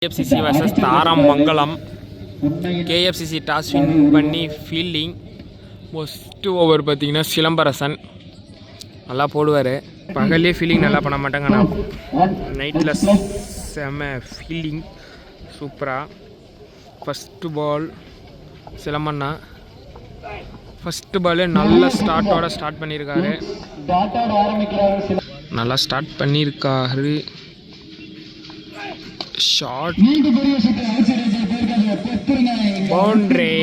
KFCC vs Tharamangalam. KFCC toss win பண்ணி fielding. First over பார்த்தீங்கன்னா சிலம்பரசன் நல்லா போடுவார். பகல்லே ஃபீல்டிங் நல்லா பண்ண மாட்டாங்க, ஆனால் நைட்டில் செம ஃபீல்டிங் சூப்பராக. ஃபஸ்ட்டு பால் சிலம்பண்ணா ஃபஸ்ட்டு பாலே நல்ல ஸ்டார்ட் பண்ணியிருக்காரு. நல்லா ஸ்டார்ட் பண்ணியிருக்காரு. Short boundary.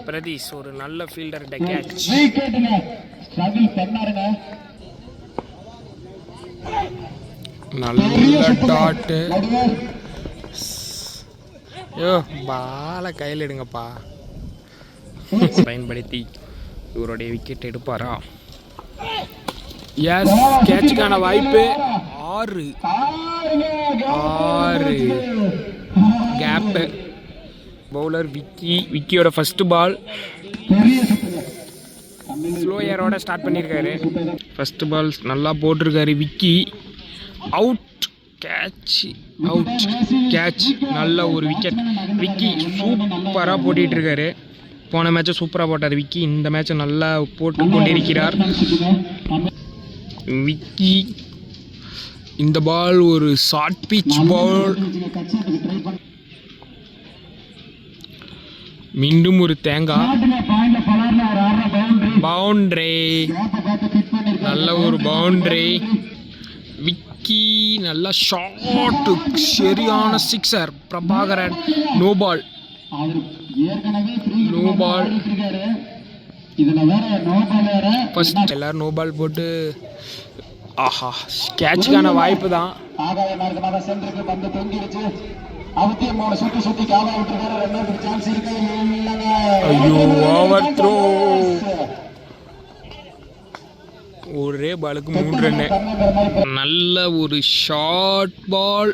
பிரதீஷ் ஒரு நல்ல ஃபீல்டர். கேட்ச் நல்ல டாட்டு. பால கையில் எடுங்கப்பா. பயன்படுத்தி இவருடைய விக்கெட் எடுப்பாரா? எஸ், கேட்சுக்கான வாய்ப்பு. 6 கேப்பு. பவுலர் விக்கியோட ஃபர்ஸ்ட் பால் ஸ்லோயரோட ஸ்டார்ட் பண்ணியிருக்காரு. ஃபர்ஸ்ட் பால் நல்லா போட்டிருக்காரு விக்கி. அவுட். கேட்ச் நல்ல ஒரு விக்கெட். விக்கி சூப்பராக போட்டிகிட்டு இருக்காரு. போன மேட்சை சூப்பராக போட்டார் விக்கி. இந்த மேட்சை நல்லா போட்டு கொண்டிருக்கிறார் விக்கி. இந்த பால் ஒரு ஷார்ட் பிச் பால். மீண்டும் ஒரு தேங்காய். பவுண்டரி, நல்ல ஒரு பவுண்டரி. விக்கி நல்ல ஷார்ட், சரியான sixer. Prabhakaran no ball. First எல்லாரும் நோ பால் போட்டு ஆஹா கேட்சுக்கான வாய்ப்பு தான். ஐயோ, ஓவர் த்ரோ. ஒரே பாலுக்கு 3 ரன்னு. நல்ல ஒரு ஷார்ட் பால்.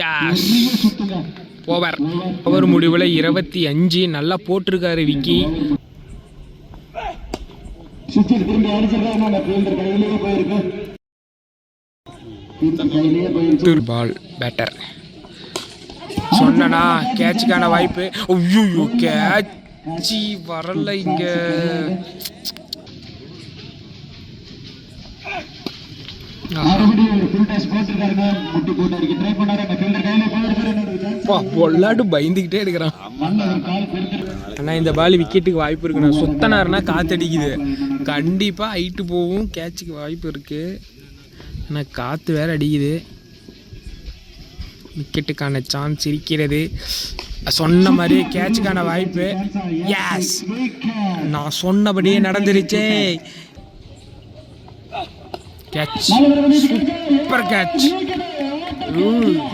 கேஸ் ஓவர் முடிவில் 25. நல்லா போட்டிருக்காரு விக்கி. பால் பேட்டர் சொன்னா கேட்சுக்கான வாய்ப்பு. ஐயோ, கேட்சி வரல இங்க. பொல்லாட்டு பயந்துக்கிட்டே எடுக்கிறான். ஆனால் இந்த பால் விக்கெட்டுக்கு வாய்ப்பு இருக்குண்ணா. சுத்தனாருன்னா காற்றடிக்குது, கண்டிப்பாக ஹைட்டு போகும். கேட்சுக்கு வாய்ப்பு இருக்குது, ஆனால் காற்று வேற அடிக்குது. விக்கெட்டுக்கான சான்ஸ் இருக்கிறது. சொன்ன மாதிரியே கேட்சுக்கான வாய்ப்பு. எஸ், நான் சொன்னபடியே நடந்துருச்சே. Catch, super catch.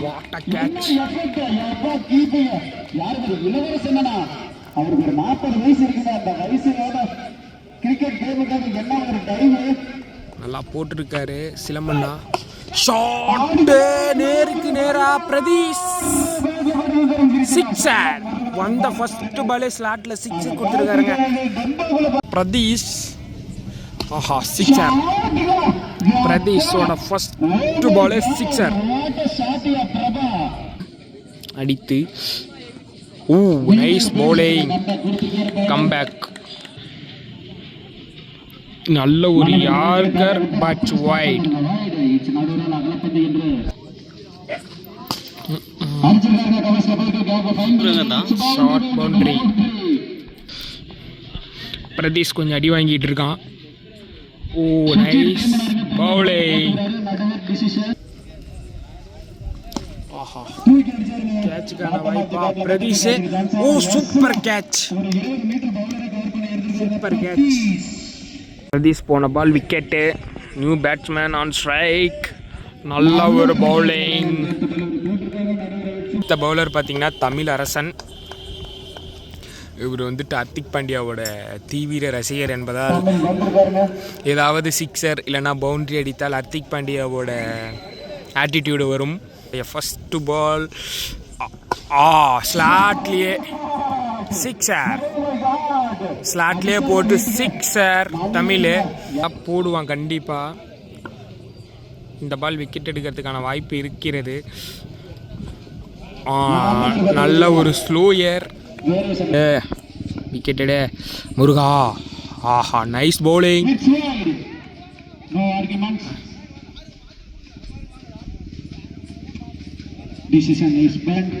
What a catch. நல்லா போட்டிருக்காரு சிலம்பண்ணா. ஷாட் நேருக்கு நேரா. பிரதீஷ் சிக்ஸர். வந்த ஃபர்ஸ்ட் பாலே ஸ்லாட்ல 6 கொடுத்துருக்காருங்க பிரதீஷ். ஆஹா, சிக்ஸர். பிரதீஷோட ஃபர்ஸ்ட் பாலே சிக்ஸர் அடித்து. Nice bowling, comeback. நல்ல ஒரு yorker, but wide. Short boundary. Pradeesh கொஞ்சம் அடி வாங்கிட்டு இருக்கான். Nice bowling. ஆஹா, கேட்சுக்கான வாய்ப்பா பிரதீஷ். Super catch. பிரதீஷ் போன ball wicket. New batsman on strike. நல்ல ஒரு பவுலிங். இந்த பவுலர் பார்த்தீங்கன்னா தமிழரசன். இவர் வந்துட்டு ஹர்திக் பாண்டியாவோட தீவிர ரசிகர் என்பதால் ஏதாவது சிக்ஸர் இல்லைனா பவுண்ட்ரி அடித்தால் ஹர்திக் பாண்டியாவோட ஆட்டிடியூடு வரும். ஃபஸ்ட்டு பால் ஸ்லாட்லேயே சிக்ஸர். ஸ்லாட்லேயே போட்டு சிக்ஸர் தமிழ் போடுவான் கண்டிப்பாக. இந்த பால் விக்கெட் எடுக்கிறதுக்கான வாய்ப்பு இருக்கிறது. நல்ல ஒரு ஸ்லோயர் விக்கெட்டடு முருகா. ஆஹா, nice bowling. Decision is banned.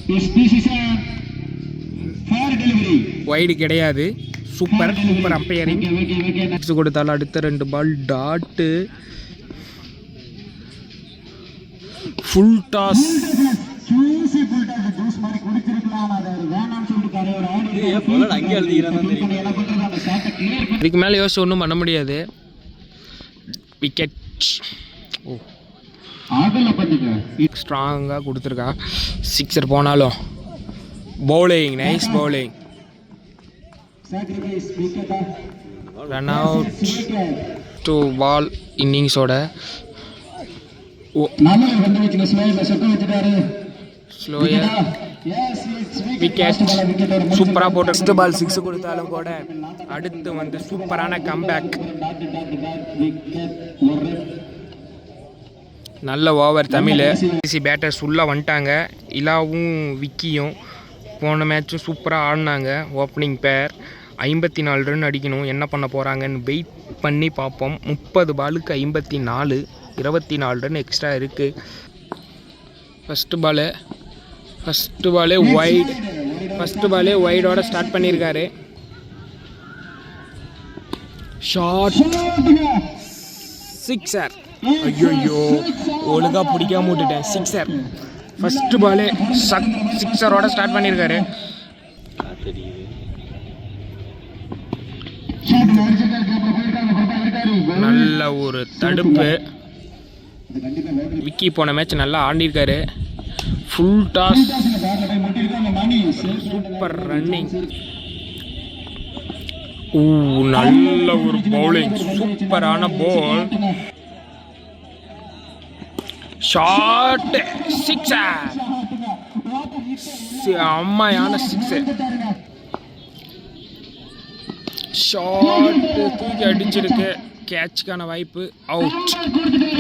This decision fair delivery. Wide கிடையாது. Super super umpiring. கொடுத்தாலும் அடுத்த 2 பால் டாட்டு. Full toss. இதுக்கு மேலே யோசிச்சு ஒன்றும் பண்ண முடியாது. விக்கெட் ஸ்ட்ராங்காக கொடுத்துருக்கா. சிக்ஸர் போனாலும் bowling, nice bowling. Run out. 2 பால் இன்னிங்ஸோட ஸ்லோயர் விக்கெட். சூப்பராக போட்டு 6 பால் 6 கொடுத்தாலும் கூட அடுத்து வந்து சூப்பரான கம்பேக். நல்ல ஓவர் தமிழ். சிசி பேட்டர்ஸ் உள்ளே வந்துட்டாங்க. இலாவும் விக்கியும் போன மேட்சும் சூப்பராக ஆடினாங்க. ஓப்பனிங் பேர் 54 ரன் அடிக்கணும். என்ன பண்ண போகிறாங்கன்னு வெயிட் பண்ணி பார்ப்போம். 30 பாலுக்கு 54, 24 ரன் எக்ஸ்ட்ரா இருக்குது. ஃபஸ்ட்டு பாலே வைடோட ஸ்டார்ட் பண்ணியிருக்காரு. Short sixer. ஐயோ, ஒழுங்காக பிடிக்காம விட்டுட்டேன். சிக்ஸர் ஃபஸ்ட்டு பாலே சிக்ஸரோட ஸ்டார்ட் பண்ணியிருக்காரு. நல்ல ஒரு தடுப்பு. விக்கி போன மேட்ச் நல்லா ஆடிருக்காரு. Full toss. Super running. நல்ல ஒரு பவுலிங். சூப்பரான பால். Short sixer. அம்மையான சிக்ஸர். ஷார்ட் தூக்கி அடிச்சிருக்கு. கேட்சுக்கான வாய்ப்பு. அவுட்.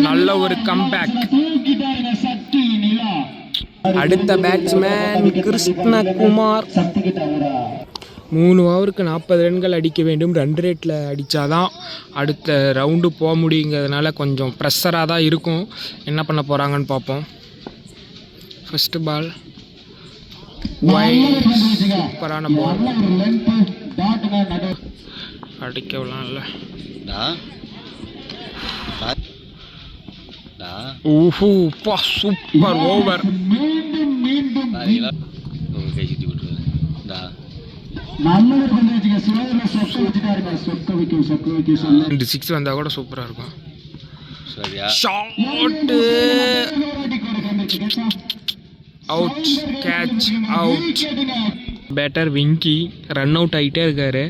நல்ல ஒரு கம்பேக். அடுத்த பேட்ஸ்மேன் கிருஷ்ணகுமார். 3 ஓவருக்கு 40 ரன்கள் அடிக்க வேண்டும். ரன் ரேட்டில் அடித்தாதான் அடுத்த ரவுண்டு போக முடியுங்கிறதுனால கொஞ்சம் ப்ரெஷராக தான் இருக்கும். என்ன பண்ண போகிறாங்கன்னு பார்ப்போம். ஃபஸ்ட்டு பால் சூப்பரான பால். அடிக்கலாம் இல்லை. Super over. இந்த 6 வந்தா கூட சூப்பரா இருக்கும். Shot out. Catch out. Batter Vicky run out ஆகிட்டே இருக்காரு.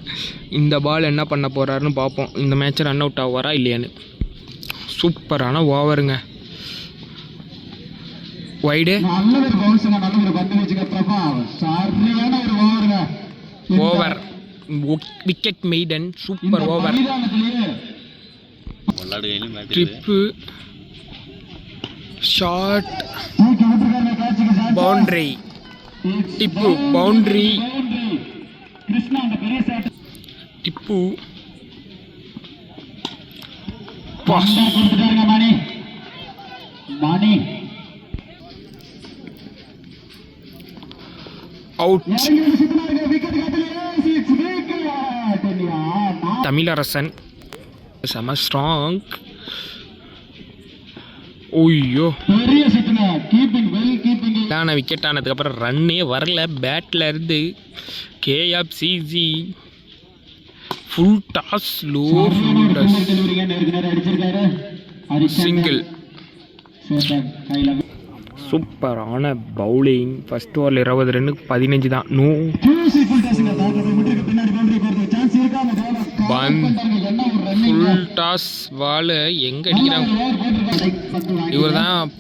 இந்த பால் என்ன பண்ண போறாருன்னு பார்ப்போம். இந்த மேட்ச் ரன் அவுட் ஆவாரா இல்லையான்னு. சூப்பரான ஓவருங்க. Wide over. Wicket maiden. Super over. ட்ரிப்பு short boundary. Tippu boundary. Tippu out. Tamilarasan செம ஸ்ட்ராங். ஓய்யோ, விக்கெட் ஆனதுக்கப்புறம் ரன்னே வரல பேட்டில் இருந்து. KFCG full toss. Low full toss. Single. சூப்பரான பவுலிங். ஃபர்ஸ்ட் ஓவரில் 20 ரன்னுக்கு 15 தான். No full toss. பால் எங்கே அடிக்கிறாங்க. ஸ்ட்ரைக் பந்து வாங்கி இவர் தான்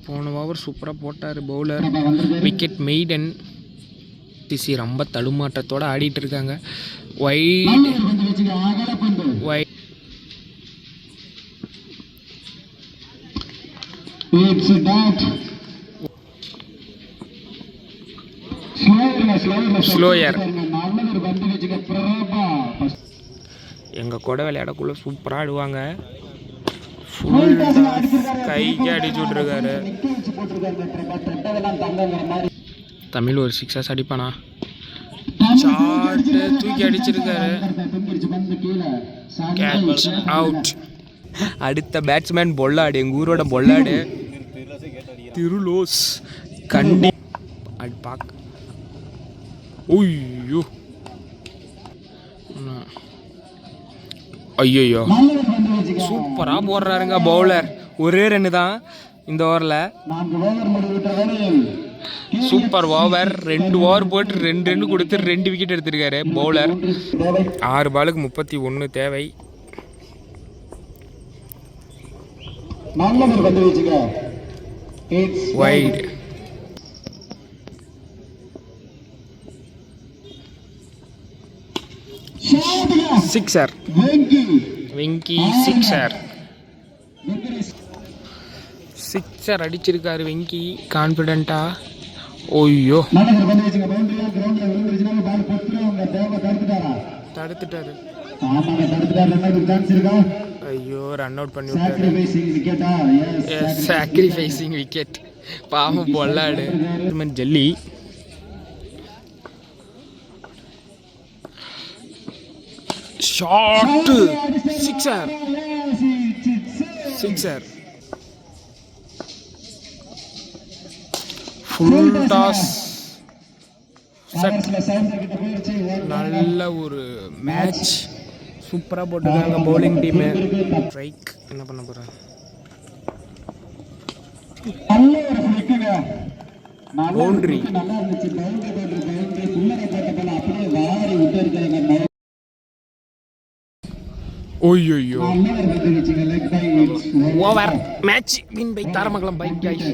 போன ஓவர் சூப்பராக போட்டார் பவுலர். Wicket maiden. டிசி ரொம்ப தடுமாற்றத்தோடு ஆடிட்டு இருக்காங்க. நல்ல ஒரு பந்து வச்சுக்க அகல பந்து இட்ஸ் டாட் ஸ்லோயர். நல்ல ஒரு பந்து வச்சுக்க பிரபா எங்கள் கூட விளையாடக்குள்ள சூப்பராக ஆடுவாங்க. ஃபுல் கைக்கு அடிச்சு விட்ருக்காரு. தமிழ் ஒரு 6 அடிப்பானா? ஷாட்டு தூக்கி அடிச்சிருக்காரு. Catch out. அடுத்த பேட்ஸ்மேன் பொல்லாடு, எங்கள் ஊரோட பொல்லாடு திருலோஸ். கண்டி அது பார்க்க ஐயோ ஐயோ சூப்பராக போடுறாருங்க பவுலர். ஒரே ரன்னு தான் இந்த ஓவரில். Super over. 2 ஓவர் போட்டு 2 ரன் கொடுத்து 2 விக்கெட் எடுத்திருக்காரு பவுலர். 6 பாலுக்கு 31 தேவை. Wide. Sixer. Venky sixer. Sixer அடிச்சிருக்காரு வெங்கி கான்ஃபிடென்ட்டா. ஓய்யோ தடுத்துட்டாரு. ஐயோ ரன் அவுட் பண்ணி விட்டாரு. Sacrificing wicket. பாவம் பொல்லாடு. ஜல்லி. Shot. Sixer. Sixer. Full toss. நல்ல ஒரு மேட்ச். சூப்பராக போட்டுருக்காங்க பவுலிங் டீமு. ஸ்ட்ரைக் என்ன பண்ண போகிறாங்க? பவுண்டரி. ஓய்யோ over. Match win by Tharamangalam bye guys.